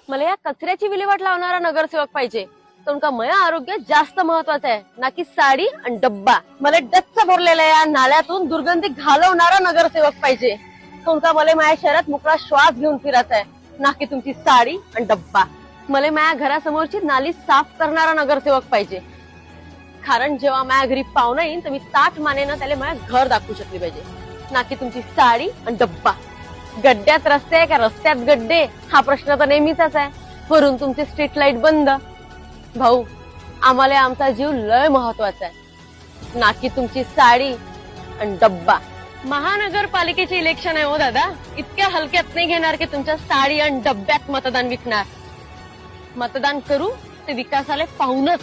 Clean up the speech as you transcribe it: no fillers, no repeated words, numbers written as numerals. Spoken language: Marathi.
मला या कचऱ्याची विल्हेवाट लावणारा नगरसेवक पाहिजे. तुमका मया आरोग्य जास्त महत्वाचं आहे ना की साडी आणि डब्बा. मला डच्च भरलेल्या या नाल्यातून दुर्गंधी घालवणारा नगरसेवक पाहिजे. तुमका मला माझ्या शहरात मोकळा श्वास घेऊन फिरायचा आहे ना की तुमची साडी आणि डब्बा. मला माझ्या घरासमोरची नाली साफ करणारा नगरसेवक पाहिजे. कारण जेव्हा माझ्या घरी पाहुणा येईन तर मी ताट मानेनं त्याला माझ्या घर दाखवू शकली पाहिजे ना की तुमची साडी आणि डब्बा. गड्ड्यात रस्ते आहे का रस्त्यात गड्डे हा प्रश्न तर नेहमीचाच आहे. वरून तुमची स्ट्रीट लाईट बंद. भाऊ, आम्हाला आमचा जीव लय महत्वाचा आहे ना की तुमची साडी आणि डब्बा. महानगरपालिकेचे इलेक्शन आहे हो दादा. इतक्या हलक्यात नाही घेणार की तुमच्या साडी आणि डब्यात मतदान विकणार. मतदान करू ते विकासाला पाहूनच.